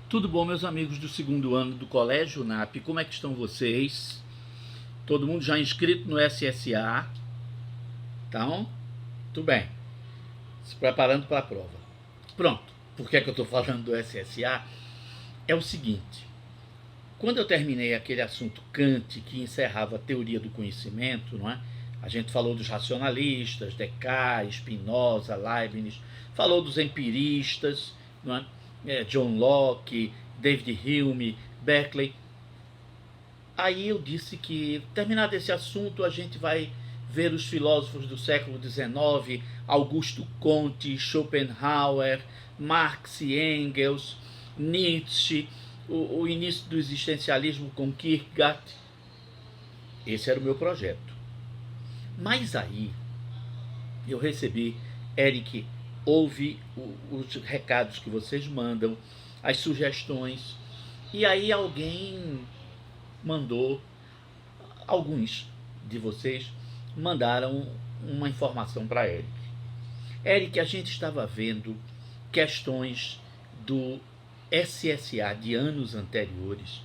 Tudo bom, meus amigos do segundo ano do Colégio NAP? Como é que estão vocês? Todo mundo já inscrito no SSA? Então, tudo bem. Se preparando para a prova. Pronto. Por que é que eu estou falando do SSA? É o seguinte. Quando eu terminei aquele assunto Kant, que encerrava a teoria do conhecimento, não é? A gente falou dos racionalistas, Descartes, Spinoza, Leibniz, falou dos empiristas, não é? John Locke, David Hume, Berkeley. Aí eu disse que, terminado esse assunto, a gente vai ver os filósofos do século XIX, Augusto Comte, Schopenhauer, Marx e Engels, Nietzsche, o início do existencialismo com Kierkegaard. Esse era o meu projeto. Mas aí eu recebi, Eric, ouve os recados que vocês mandam, as sugestões, e aí alguém mandou, alguns de vocês mandaram uma informação para Eric. Eric, a gente estava vendo questões do SSA de anos anteriores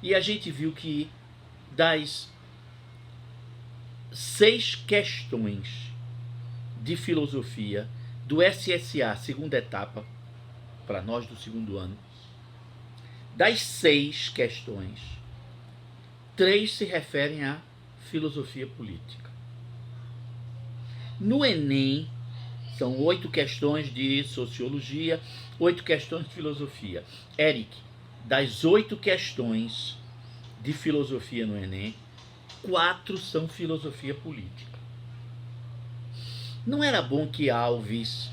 e a gente viu que das 6 questões de filosofia do SSA, segunda etapa, para nós do segundo ano, das 6 questões, 3 se referem à filosofia política. No Enem, são 8 questões de sociologia, 8 questões de filosofia. Eric, das 8 questões de filosofia no Enem, 4 são filosofia política. Não era bom que Alves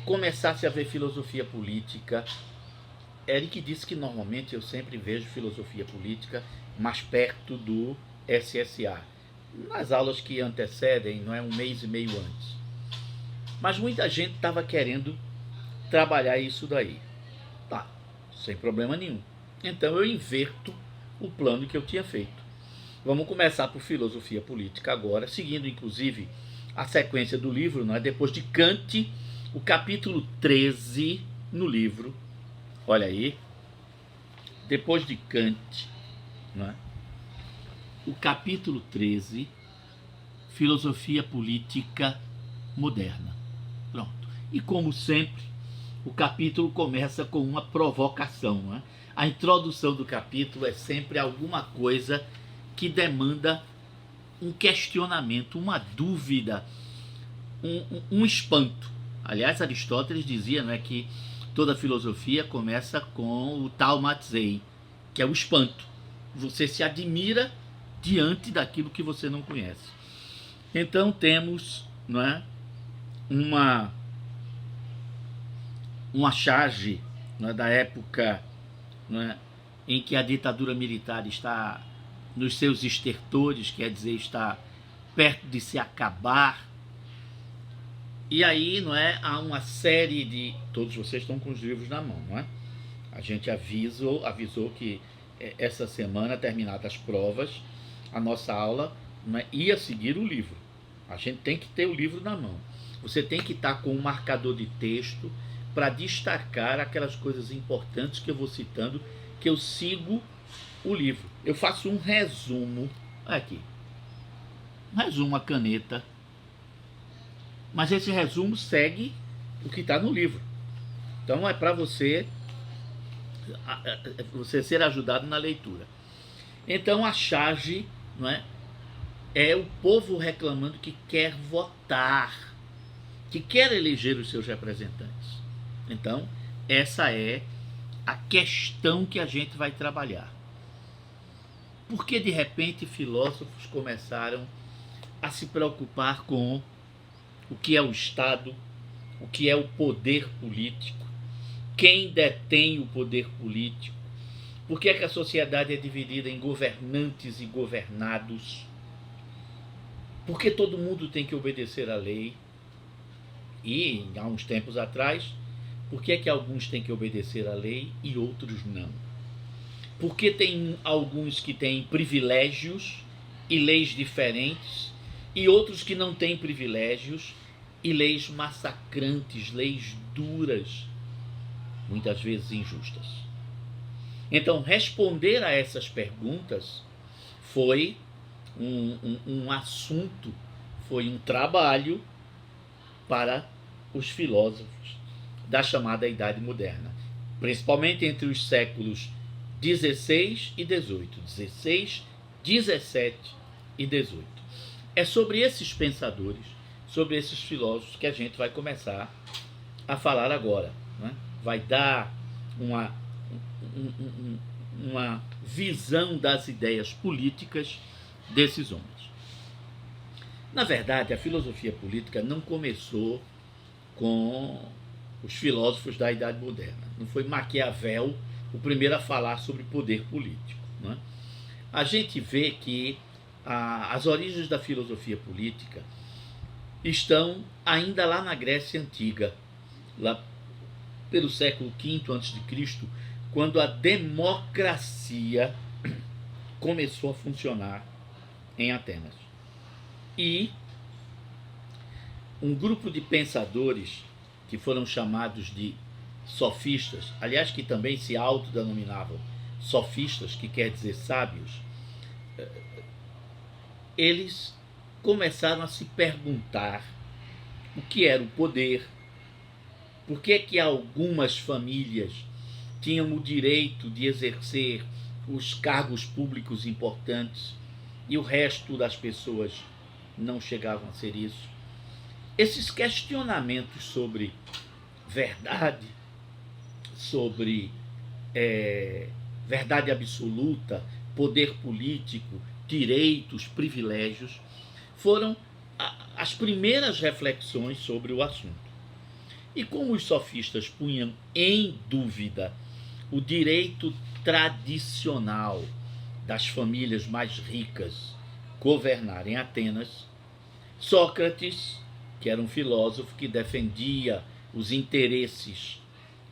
começasse a ver filosofia política? Eric disse que normalmente eu sempre vejo filosofia política mais perto do SSA, nas aulas que antecedem, não é, um mês e meio antes. Mas muita gente estava querendo trabalhar isso daí. Tá, sem problema nenhum. Então eu inverto o plano que eu tinha feito. Vamos começar por filosofia política agora, seguindo inclusive a sequência do livro, não é? Depois de Kant, o capítulo 13 no livro, olha aí, depois de Kant, não é? O capítulo 13, filosofia política moderna. Pronto. E como sempre, o capítulo começa com uma provocação, não é? A introdução do capítulo é sempre alguma coisa que demanda um questionamento, uma dúvida, um espanto. Aliás, Aristóteles dizia, não é, que toda filosofia começa com o taumatzei, que é o espanto. Você se admira diante daquilo que você não conhece. Então temos, não é, uma charge, não é, da época, não é, em que a ditadura militar está nos seus estertores, quer dizer, está perto de se acabar. E aí, não é, há uma série de... Todos vocês estão com os livros na mão, não é? A gente avisou que essa semana, terminadas as provas, a nossa aula, não é, ia seguir o livro. A gente tem que ter o livro na mão. Você tem que estar com um marcador de texto para destacar aquelas coisas importantes que eu vou citando, que eu sigo o livro. Eu faço um resumo aqui. Um resumo, a caneta. Mas esse resumo segue o que está no livro. Então é para você ser ajudado na leitura. Então a charge, não é, é o povo reclamando que quer votar, que quer eleger os seus representantes. Então essa é a questão que a gente vai trabalhar. Porque de repente filósofos começaram a se preocupar com o que é o Estado, o que é o poder político, quem detém o poder político, por que é que a sociedade é dividida em governantes e governados, por que todo mundo tem que obedecer à lei, e há uns tempos atrás, por que é que alguns têm que obedecer à lei e outros não? Porque tem alguns que têm privilégios e leis diferentes, e outros que não têm privilégios e leis massacrantes, leis duras, muitas vezes injustas. Então, responder a essas perguntas foi um assunto, foi um trabalho para os filósofos da chamada Idade Moderna, principalmente entre os séculos 16 e 18, 16, 17 e 18. É sobre esses pensadores, sobre esses filósofos que a gente vai começar a falar agora, né? Vai dar uma visão das ideias políticas desses homens. Na verdade, a filosofia política não começou com os filósofos da Idade Moderna. Não foi Maquiavel o primeiro a falar sobre poder político, né? A gente vê que as origens da filosofia política estão ainda lá na Grécia Antiga, lá pelo século V a.C., quando a democracia começou a funcionar em Atenas. E um grupo de pensadores que foram chamados de sofistas, aliás, que também se autodenominavam sofistas, que quer dizer sábios, eles começaram a se perguntar o que era o poder, por que algumas famílias tinham o direito de exercer os cargos públicos importantes e o resto das pessoas não chegavam a ser isso. Esses questionamentos sobre verdade, sobre verdade absoluta, poder político, direitos, privilégios, foram as primeiras reflexões sobre o assunto. E como os sofistas punham em dúvida o direito tradicional das famílias mais ricas governarem Atenas, Sócrates, que era um filósofo que defendia os interesses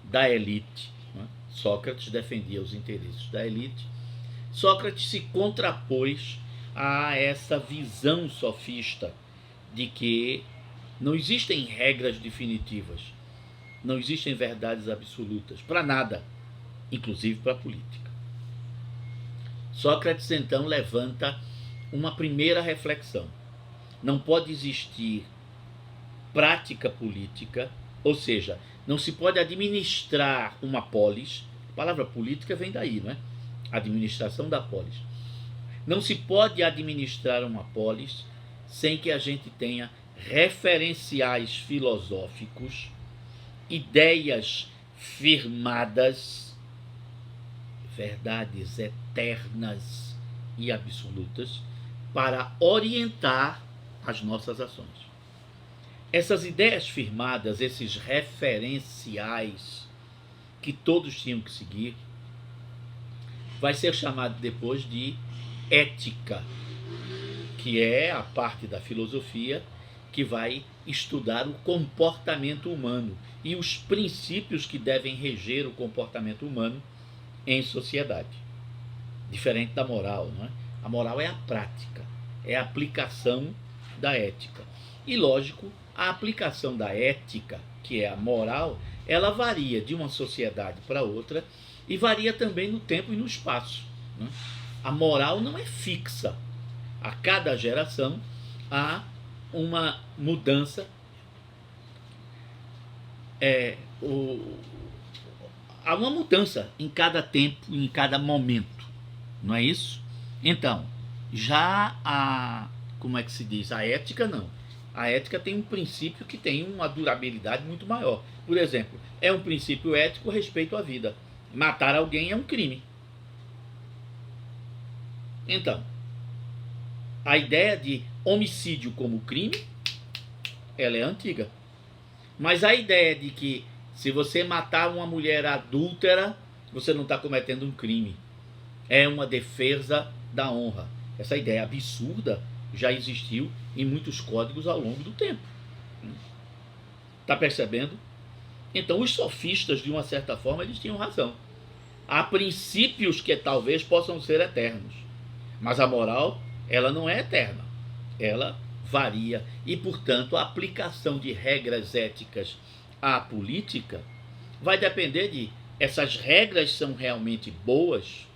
da elite, né? Sócrates defendia os interesses da elite. Sócrates se contrapôs a essa visão sofista de que não existem regras definitivas, não existem verdades absolutas para nada, inclusive para a política. Sócrates então levanta uma primeira reflexão. Não pode existir prática política, ou seja, não se pode administrar uma polis. A palavra política vem daí, não é? Administração da polis. Não se pode administrar uma polis sem que a gente tenha referenciais filosóficos, ideias firmadas, verdades eternas e absolutas para orientar as nossas ações. Essas ideias firmadas, esses referenciais que todos tinham que seguir, vai ser chamado depois de ética, que é a parte da filosofia que vai estudar o comportamento humano e os princípios que devem reger o comportamento humano em sociedade. Diferente da moral, não é? A moral é a prática, é a aplicação da ética. E, lógico, a aplicação da ética, que é a moral, ela varia de uma sociedade para outra e varia também no tempo e no espaço, né? A moral não é fixa. A cada geração há uma mudança, há uma mudança em cada tempo, em cada momento, não é isso? Então, já como é que se diz? A ética não. A ética tem um princípio que tem uma durabilidade muito maior. Por exemplo, é um princípio ético respeito à vida. Matar alguém é um crime. Então, a ideia de homicídio como crime, ela é antiga. Mas a ideia de que se você matar uma mulher adúltera, você não está cometendo um crime. É uma defesa da honra. Essa ideia absurda já existiu em muitos códigos ao longo do tempo. Está percebendo? Então, os sofistas, de uma certa forma, eles tinham razão. Há princípios que talvez possam ser eternos. Mas a moral, ela não é eterna. Ela varia. E, portanto, a aplicação de regras éticas à política vai depender de essas regras são realmente boas?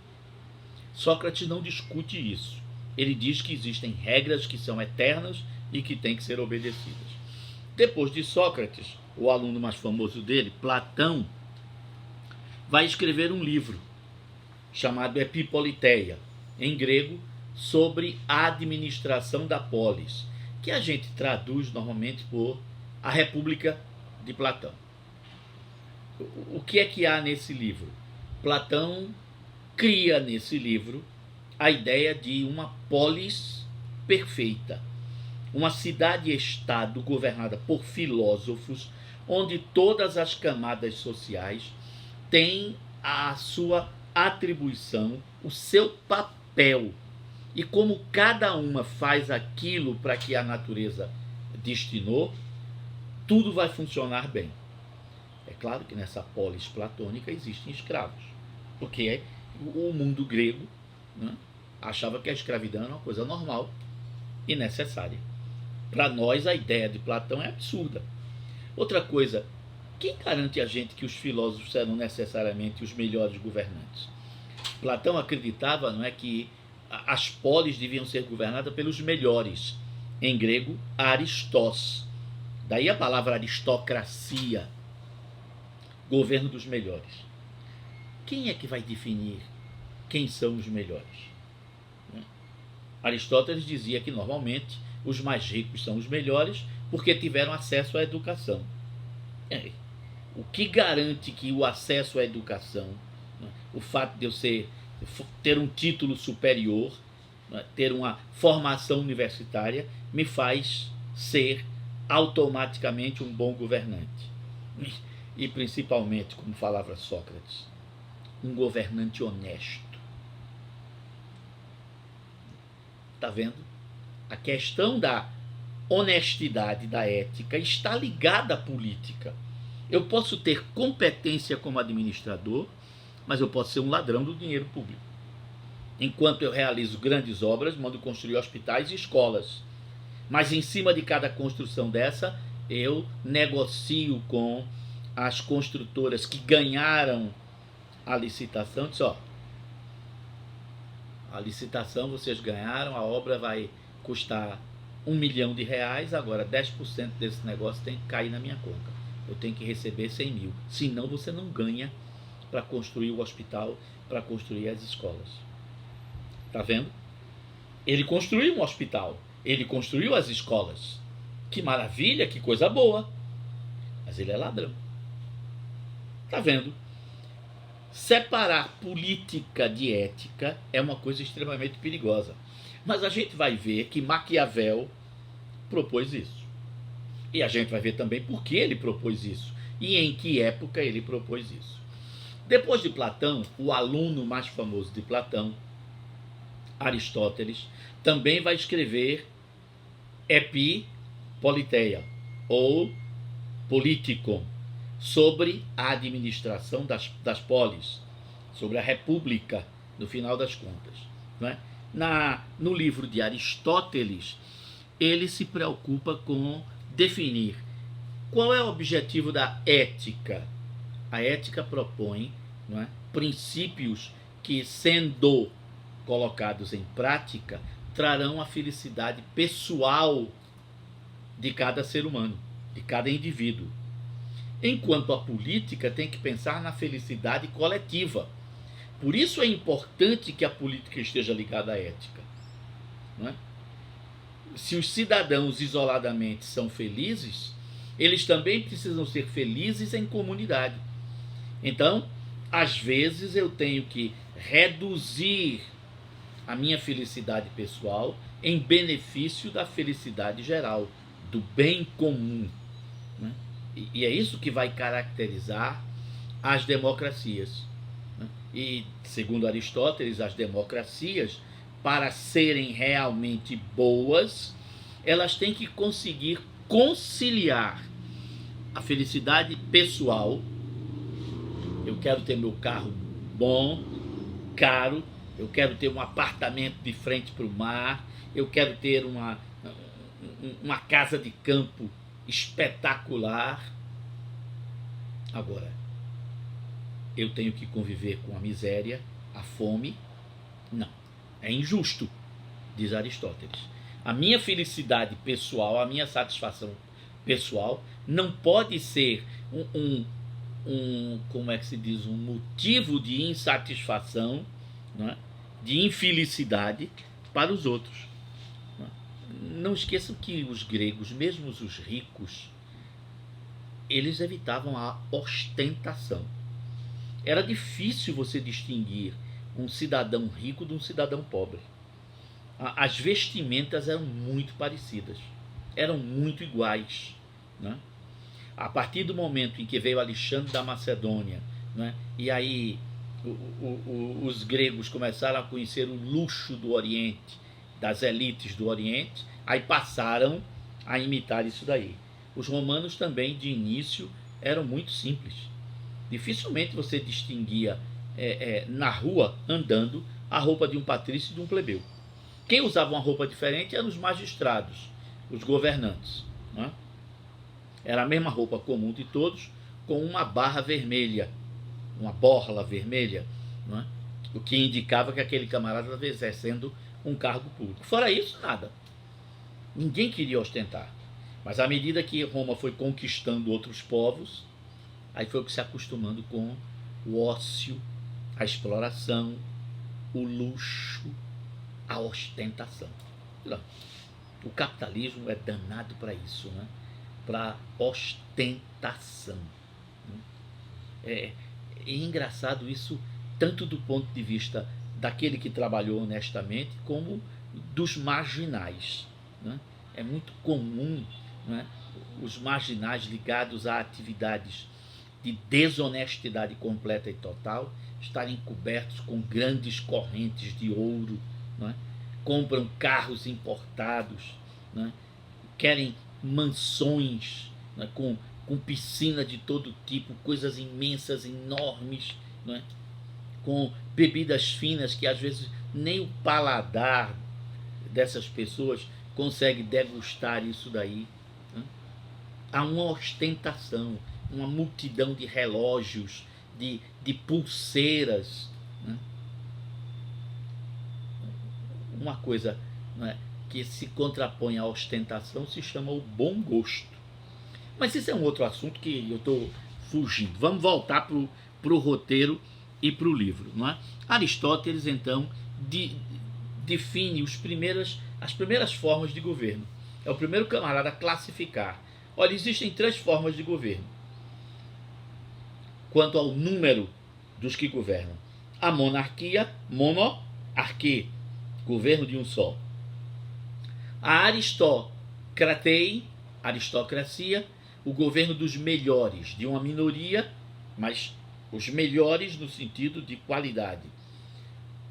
Sócrates não discute isso. Ele diz que existem regras que são eternas e que têm que ser obedecidas. Depois de Sócrates, o aluno mais famoso dele, Platão, vai escrever um livro chamado Epipoliteia, em grego, sobre a administração da polis, que a gente traduz normalmente por a República de Platão. O que é que há nesse livro? Platão cria nesse livro a ideia de uma polis perfeita, uma cidade-estado governada por filósofos, onde todas as camadas sociais têm a sua atribuição, o seu papel. E como cada uma faz aquilo para que a natureza destinou, tudo vai funcionar bem. É claro que nessa polis platônica existem escravos, porque o mundo grego, né, achava que a escravidão era uma coisa normal e necessária. Para nós, a ideia de Platão é absurda. Outra coisa, quem garante a gente que os filósofos serão necessariamente os melhores governantes? Platão acreditava, não é, que as polis deviam ser governadas pelos melhores. Em grego, aristós. Daí a palavra aristocracia, governo dos melhores. Quem é que vai definir quem são os melhores? Aristóteles dizia que normalmente os mais ricos são os melhores porque tiveram acesso à educação. O que garante que o acesso à educação, o fato de eu ter um título superior, ter uma formação universitária, me faz ser automaticamente um bom governante? E principalmente, como falava Sócrates, um governante honesto. Está vendo? A questão da honestidade, da ética, está ligada à política. Eu posso ter competência como administrador, mas eu posso ser um ladrão do dinheiro público. Enquanto eu realizo grandes obras, mando construir hospitais e escolas. Mas em cima de cada construção dessa, eu negocio com as construtoras que ganharam a licitação. Diz, ó, a licitação vocês ganharam, a obra vai custar R$1 milhão, agora 10% desse negócio tem que cair na minha conta. Eu tenho que receber 100 mil. Senão você não ganha para construir o hospital, para construir as escolas. Tá vendo? Ele construiu um hospital, ele construiu as escolas. Que maravilha, que coisa boa. Mas ele é ladrão. Tá vendo? Separar política de ética é uma coisa extremamente perigosa. Mas a gente vai ver que Maquiavel propôs isso. E a gente vai ver também por que ele propôs isso e em que época ele propôs isso. Depois de Platão, o aluno mais famoso de Platão, Aristóteles, também vai escrever Epipoliteia, ou Politikon, sobre a administração das polis, sobre a república, no final das contas. Não é? No livro de Aristóteles, ele se preocupa com definir qual é o objetivo da ética. A ética propõe, não é, princípios que, sendo colocados em prática, trarão a felicidade pessoal de cada ser humano, de cada indivíduo. Enquanto a política tem que pensar na felicidade coletiva. Por isso é importante que a política esteja ligada à ética. Não é? Se os cidadãos isoladamente são felizes, eles também precisam ser felizes em comunidade. Então, às vezes eu tenho que reduzir a minha felicidade pessoal em benefício da felicidade geral, do bem comum. Né? E é isso que vai caracterizar as democracias. Né? E, segundo Aristóteles, as democracias, para serem realmente boas, elas têm que conseguir conciliar a felicidade pessoal. Eu quero ter meu carro bom, caro, eu quero ter um apartamento de frente para o mar, eu quero ter uma casa de campo espetacular. Agora, eu tenho que conviver com a miséria, a fome. Não, é injusto, diz Aristóteles. A minha felicidade pessoal, a minha satisfação pessoal não pode ser como é que se diz, um motivo de insatisfação, não é? De infelicidade para os outros. Não esqueçam que os gregos, mesmo os ricos, eles evitavam a ostentação. Era difícil você distinguir um cidadão rico de um cidadão pobre. As vestimentas eram muito parecidas, eram muito iguais, né? A partir do momento em que veio Alexandre da Macedônia, né, e aí os gregos começaram a conhecer o luxo do Oriente, das elites do Oriente, aí passaram a imitar isso daí. Os romanos também, de início, eram muito simples. Dificilmente você distinguia na rua, andando, a roupa de um patrício e de um plebeu. Quem usava uma roupa diferente eram os magistrados, os governantes, né? Era a mesma roupa comum de todos, com uma barra vermelha, uma borla vermelha, não é? O que indicava que aquele camarada estava exercendo um cargo público. Fora isso, nada. Ninguém queria ostentar. Mas à medida que Roma foi conquistando outros povos, aí foi se acostumando com o ócio, a exploração, o luxo, a ostentação. O capitalismo é danado para isso, né? Para ostentação. É engraçado isso, tanto do ponto de vista daquele que trabalhou honestamente, como dos marginais, né? É muito comum, né, os marginais ligados a atividades de desonestidade completa e total estarem cobertos com grandes correntes de ouro, né? Compram carros importados, né? Querem mansões, né, com piscina de todo tipo, coisas imensas, enormes, né, com bebidas finas que às vezes nem o paladar dessas pessoas consegue degustar isso daí, né? Há uma ostentação, uma multidão de relógios, de pulseiras, né? Uma coisa, né, que se contrapõe à ostentação se chama o bom gosto. Mas isso é um outro assunto que eu estou fugindo. Vamos voltar para o roteiro e para o livro, não é? Aristóteles, então, define as primeiras formas de governo. É o primeiro camarada a classificar. Olha, existem 3 formas de governo quanto ao número dos que governam: a monarquia, monarquia, governo de um só; a aristocracia, o governo dos melhores, de uma minoria, mas os melhores no sentido de qualidade;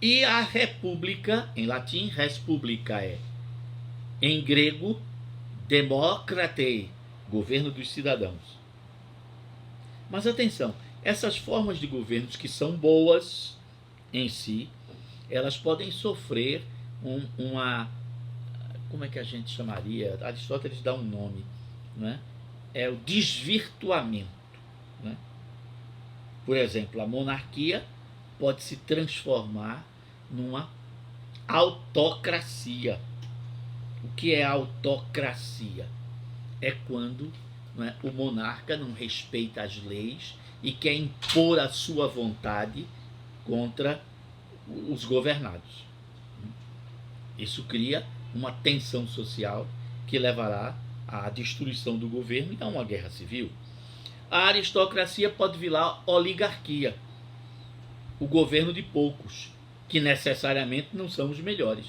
e a república, em latim, res publicae, em grego, democratei, governo dos cidadãos. Mas atenção, essas formas de governos que são boas em si, elas podem sofrer como é que a gente chamaria? Aristóteles dá um nome, né? É o desvirtuamento, né? Por exemplo, a monarquia pode se transformar numa autocracia. O que é autocracia? É quando, não é, o monarca não respeita as leis e quer impor a sua vontade contra os governados. Isso cria uma tensão social que levará à destruição do governo e a uma guerra civil. A aristocracia pode virar oligarquia, o governo de poucos, que necessariamente não são os melhores.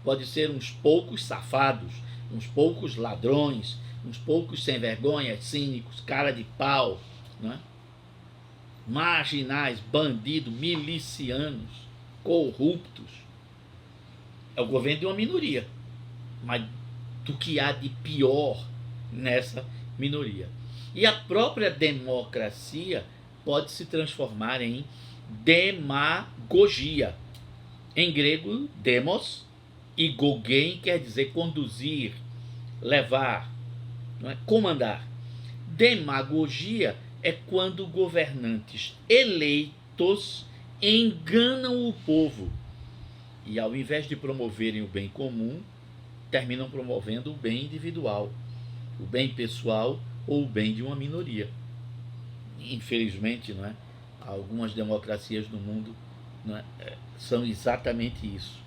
Pode ser uns poucos safados, uns poucos ladrões, uns poucos sem vergonha, cínicos, cara de pau, né? Marginais, bandidos, milicianos, corruptos. É o governo de uma minoria, mas do que há de pior nessa minoria. E a própria democracia pode se transformar em demagogia. Em grego, demos, e gogein quer dizer conduzir, levar, não é? Comandar. Demagogia é quando governantes eleitos enganam o povo e, ao invés de promoverem o bem comum, terminam promovendo o bem individual, o bem pessoal ou o bem de uma minoria. Infelizmente, não é? Algumas democracias no mundo, não é? São exatamente isso,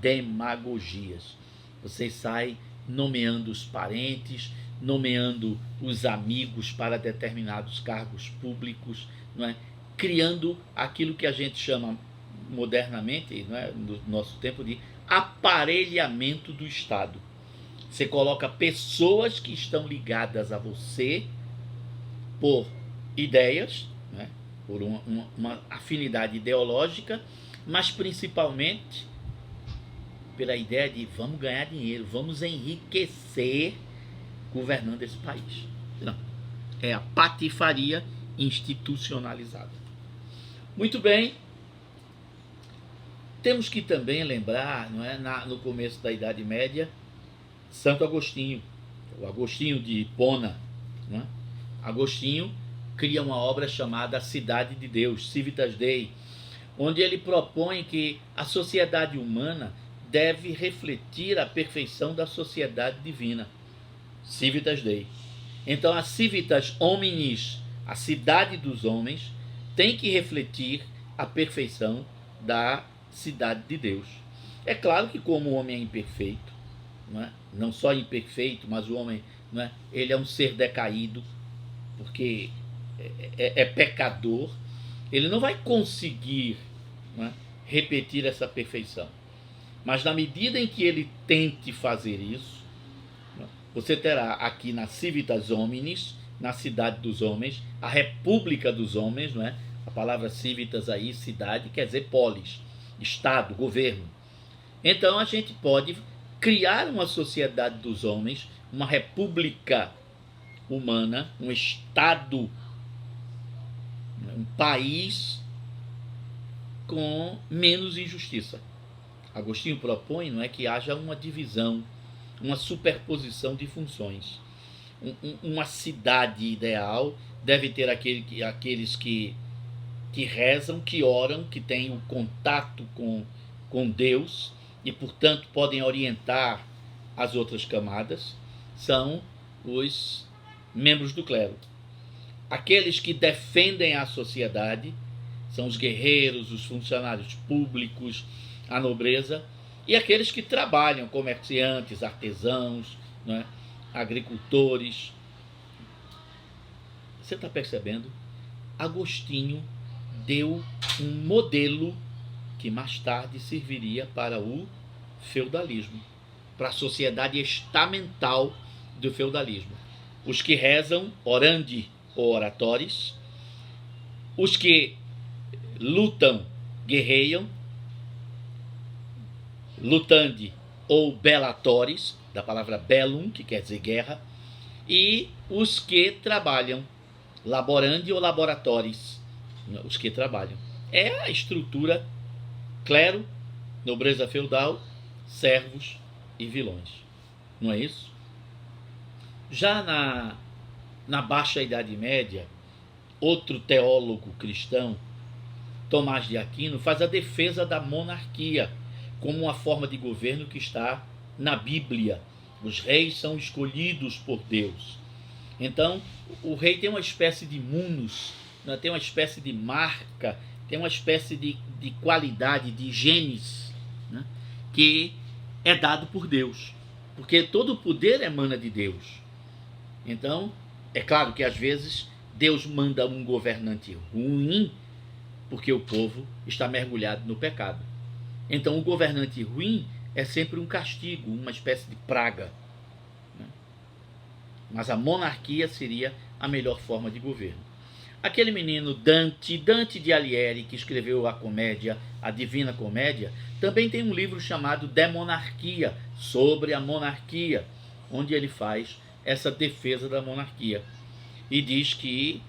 demagogias. Você sai nomeando os parentes, nomeando os amigos para determinados cargos públicos, não é? Criando aquilo que a gente chama modernamente, não é? No nosso tempo, de aparelhamento do Estado. Você coloca pessoas que estão ligadas a você por ideias, né? Por uma afinidade ideológica, mas principalmente pela ideia de vamos ganhar dinheiro, vamos enriquecer governando esse país. Não, é a patifaria institucionalizada. Muito bem, temos que também lembrar, não é, no começo da Idade Média, Santo Agostinho, o Agostinho de Hipona, não é? Agostinho cria uma obra chamada Cidade de Deus, Civitas Dei, onde ele propõe que a sociedade humana deve refletir a perfeição da sociedade divina, Civitas Dei. Então a Civitas Hominis, a cidade dos homens, tem que refletir a perfeição da cidade de Deus. É claro que como o homem é imperfeito, não só imperfeito, mas o homem, ele é um ser decaído, porque é pecador, ele não vai conseguir, repetir essa perfeição. Mas na medida em que ele tente fazer isso, você terá aqui na Civitas Hominis, na cidade dos homens, a república dos homens, não é? A palavra civitas aí, cidade, quer dizer polis, estado, governo. Então a gente pode criar uma sociedade dos homens, uma república humana, um estado, um país com menos injustiça. Agostinho propõe, não é, que haja uma divisão, uma superposição de funções. Uma cidade ideal deve ter aqueles que rezam, que oram, que têm o contato com Deus e, portanto, podem orientar as outras camadas, são os membros do clero. Aqueles que defendem a sociedade são os guerreiros, os funcionários públicos, a nobreza, e aqueles que trabalham, comerciantes, artesãos, não é? Agricultores. Você está percebendo? Agostinho deu um modelo que mais tarde serviria para o feudalismo, para a sociedade estamental do feudalismo. Os que rezam, orandi ou oratores, os que lutam, guerreiam, lutandi ou belatores, da palavra bellum, que quer dizer guerra, e os que trabalham, laborandi ou laboratores, os que trabalham. É a estrutura: clero, nobreza feudal, servos e vilões. Não é isso? Já na Baixa Idade Média, outro teólogo cristão, Tomás de Aquino, faz a defesa da monarquia como uma forma de governo que está na Bíblia. Os reis são escolhidos por Deus. Então, o rei tem uma espécie de munus, tem uma espécie de marca, tem uma espécie de qualidade, de genes, que é dado por Deus. Porque todo o poder emana de Deus. Então, é claro que às vezes Deus manda um governante ruim porque o povo está mergulhado no pecado. Então o governante ruim é sempre um castigo, uma espécie de praga. Mas a monarquia seria a melhor forma de governo. Aquele menino Dante de Alighieri, que escreveu a comédia, a Divina Comédia, também tem um livro chamado De Monarquia, sobre a monarquia, onde ele faz essa defesa da monarquia. E diz que,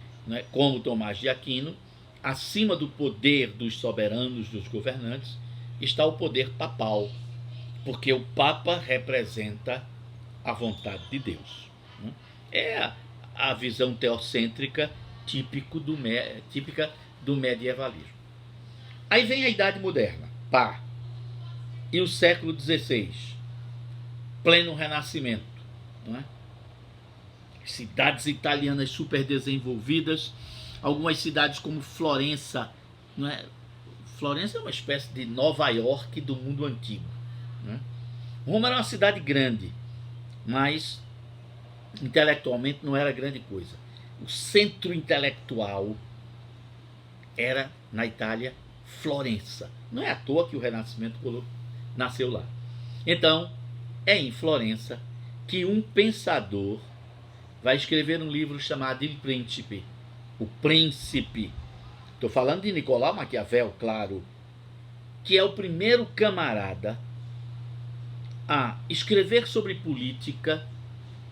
como Tomás de Aquino, acima do poder dos soberanos, dos governantes, está o poder papal, porque o Papa representa a vontade de Deus. É a visão teocêntrica típica do medievalismo. Aí vem a Idade Moderna, pá, e o século XVI, pleno Renascimento, não é? Cidades italianas super desenvolvidas, algumas cidades como Florença, não é? Florença é uma espécie de Nova York do mundo antigo, não é? Roma era uma cidade grande, mas intelectualmente não era grande coisa. O centro intelectual era, na Itália, Florença. Não é à toa que o Renascimento nasceu lá. Então, é em Florença que um pensador vai escrever um livro chamado Il Principe, o Príncipe. Estou falando de Nicolau Maquiavel, claro, que é o primeiro camarada a escrever sobre política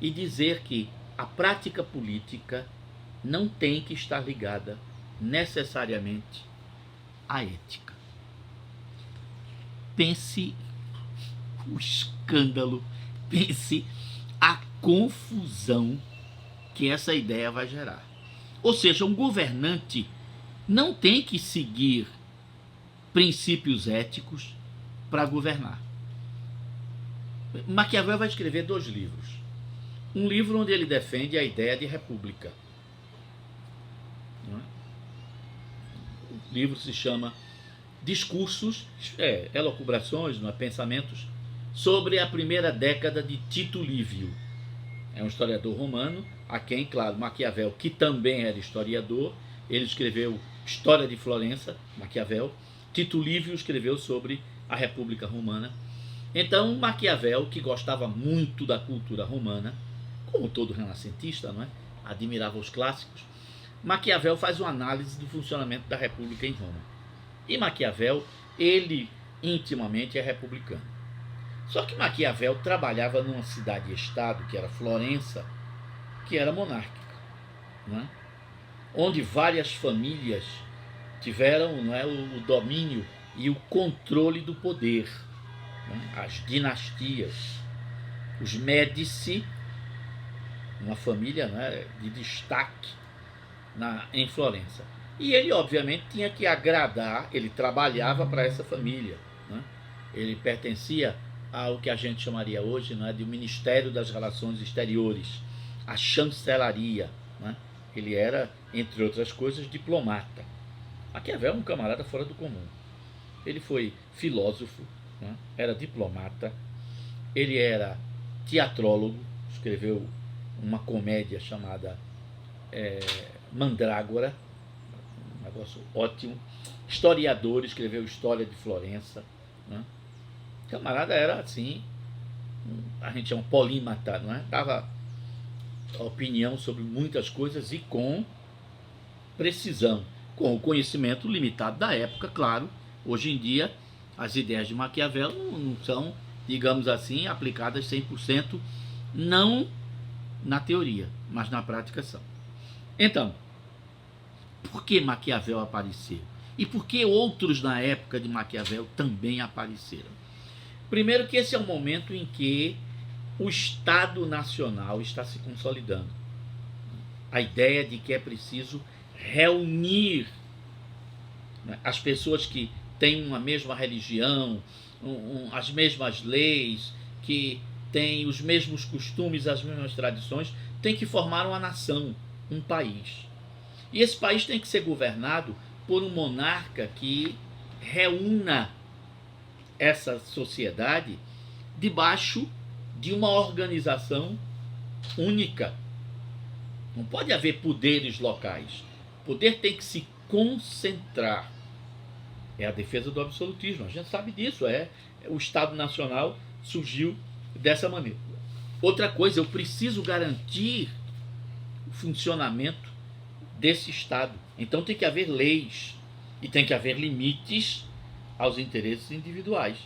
e dizer que a prática política não tem que estar ligada necessariamente à ética. Pense o escândalo, pense a confusão que essa ideia vai gerar. Ou seja, um governante não tem que seguir princípios éticos para governar. Maquiavel vai escrever 2 livros. Um livro onde ele defende a ideia de república. O livro se chama Discursos, elucubrações, pensamentos sobre a primeira década de Tito Livio. É um historiador romano, a quem, claro, Maquiavel, que também era historiador, ele escreveu História de Florença, Maquiavel. Tito Livio escreveu sobre a República Romana. Então, Maquiavel, que gostava muito da cultura romana, como todo renascentista, não é? Admirava os clássicos, Maquiavel faz uma análise do funcionamento da República em Roma. E Maquiavel, ele intimamente é republicano. Só que Maquiavel trabalhava numa cidade-estado, que era Florença, que era monárquica, não é? Onde várias famílias tiveram, não é, o domínio e o controle do poder. As dinastias, os Médici, uma família, né, de destaque em Florença. E ele, obviamente, tinha que agradar, ele trabalhava para essa família, né? Ele pertencia ao que a gente chamaria hoje, né, de Ministério das Relações Exteriores, a chancelaria, né? Ele era, entre outras coisas, diplomata. Maquiavel é um camarada fora do comum. Ele foi filósofo, né? Era diplomata, ele era teatrólogo, escreveu uma comédia chamada Mandrágora, um negócio ótimo, historiador, escreveu História de Florença, né? O camarada era assim, a gente chama polímata, não é? Dava opinião sobre muitas coisas e com precisão, com o conhecimento limitado da época, claro. Hoje em dia as ideias de Maquiavel não são, digamos assim, aplicadas 100%, não na teoria, mas na prática são. Então, por que Maquiavel apareceu? E por que outros na época de Maquiavel também apareceram? Primeiro que esse é um momento em que o Estado Nacional está se consolidando. A ideia de que é preciso reunir, né, as pessoas que têm uma mesma religião, as mesmas leis, que têm os mesmos costumes, as mesmas tradições, tem que formar uma nação, um país. E esse país tem que ser governado por um monarca que reúna essa sociedade debaixo de uma organização única. Não pode haver poderes locais. O poder tem que se concentrar. É a defesa do absolutismo. A gente sabe disso. O Estado Nacional surgiu dessa maneira. Outra coisa, eu preciso garantir o funcionamento desse Estado. Então tem que haver leis e tem que haver limites aos interesses individuais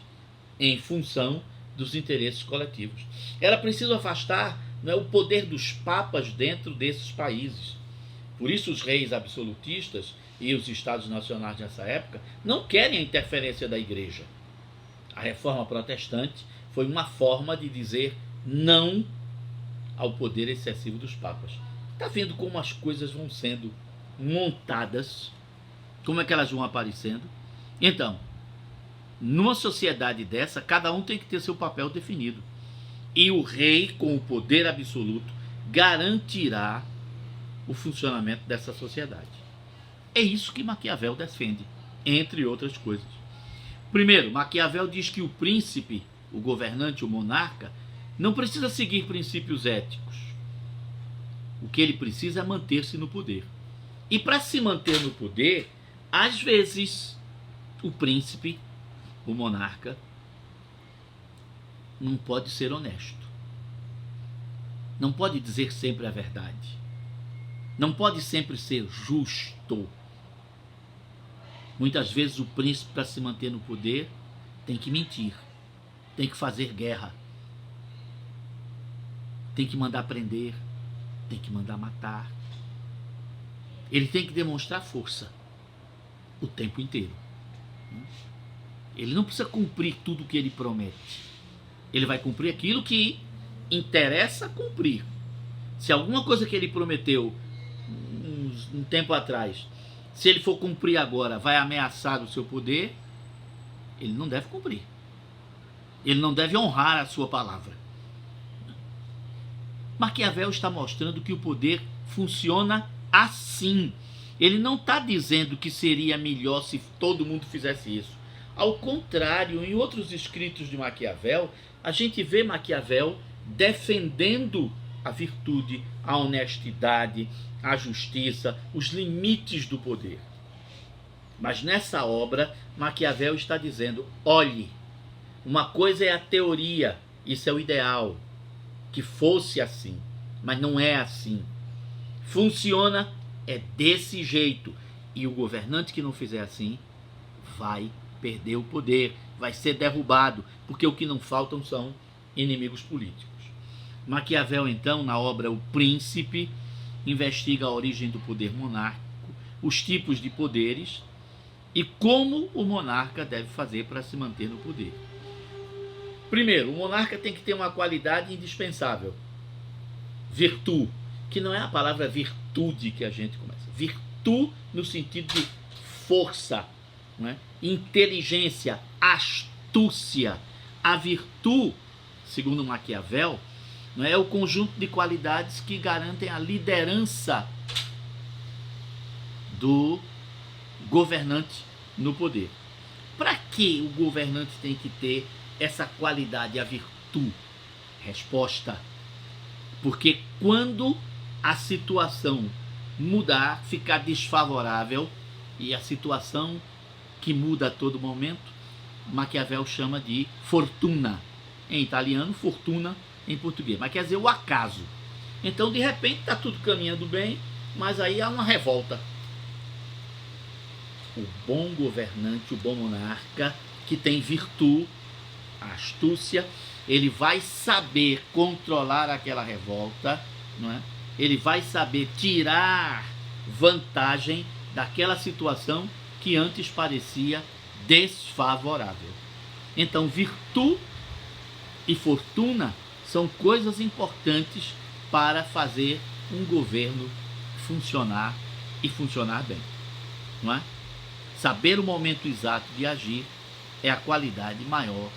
em função dos interesses coletivos. Era preciso afastar, não é, o poder dos papas dentro desses países. Por isso os reis absolutistas e os estados nacionais nessa época não querem a interferência da igreja. A reforma protestante foi uma forma de dizer não ao poder excessivo dos papas. Está vendo como as coisas vão sendo montadas. Como é que elas vão aparecendo? Então, numa sociedade dessa, cada um tem que ter seu papel definido. E o rei, com o poder absoluto, garantirá o funcionamento dessa sociedade. É isso que Maquiavel defende, entre outras coisas. Primeiro, Maquiavel diz que o príncipe, o governante, o monarca, não precisa seguir princípios éticos. O que ele precisa é manter-se no poder. E para se manter no poder, às vezes, o príncipe, o monarca, não pode ser honesto. Não pode dizer sempre a verdade. Não pode sempre ser justo. Muitas vezes o príncipe, para se manter no poder, tem que mentir, tem que fazer guerra, tem que mandar prender, tem que mandar matar. Ele tem que demonstrar força o tempo inteiro. Ele não precisa cumprir tudo o que ele promete. Ele vai cumprir aquilo que interessa cumprir. Se alguma coisa que ele prometeu um tempo atrás, se ele for cumprir agora, vai ameaçar o seu poder, ele não deve cumprir. Ele não deve honrar a sua palavra. Maquiavel está mostrando que o poder funciona assim. Ele não está dizendo que seria melhor se todo mundo fizesse isso. Ao contrário, em outros escritos de Maquiavel, a gente vê Maquiavel defendendo a virtude, a honestidade, a justiça, os limites do poder. Mas nessa obra, Maquiavel está dizendo: olhe, uma coisa é a teoria, isso é o ideal, que fosse assim, mas não é assim. Funciona é desse jeito, e o governante que não fizer assim vai perder o poder, vai ser derrubado, porque o que não faltam são inimigos políticos. Maquiavel, então, na obra O Príncipe, investiga a origem do poder monárquico, os tipos de poderes e como o monarca deve fazer para se manter no poder. Primeiro, o monarca tem que ter uma qualidade indispensável: virtude, que não é a palavra virtude que a gente começa. Virtude no sentido de força, não é? Inteligência, astúcia. A virtude, segundo Maquiavel, não é o conjunto de qualidades que garantem a liderança do governante no poder. Para que o governante tem que ter essa qualidade, a virtude? Resposta: porque quando a situação mudar, ficar desfavorável, e a situação que muda a todo momento, Maquiavel chama de fortuna. Em italiano, fortuna em português, mas quer dizer o acaso. Então, de repente, está tudo caminhando bem, mas aí há uma revolta. O bom governante, o bom monarca, que tem virtude, astúcia, ele vai saber controlar aquela revolta, não é? Ele vai saber tirar vantagem daquela situação que antes parecia desfavorável. Então, virtude e fortuna são coisas importantes para fazer um governo funcionar e funcionar bem, não é? Saber o momento exato de agir é a qualidade maior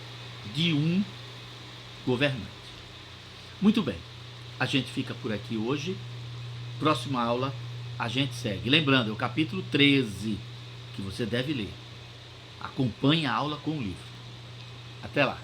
de um governante. Muito bem, a gente fica por aqui hoje. Próxima aula a gente segue. Lembrando, é o capítulo 13 que você deve ler. Acompanhe a aula com o livro. Até lá.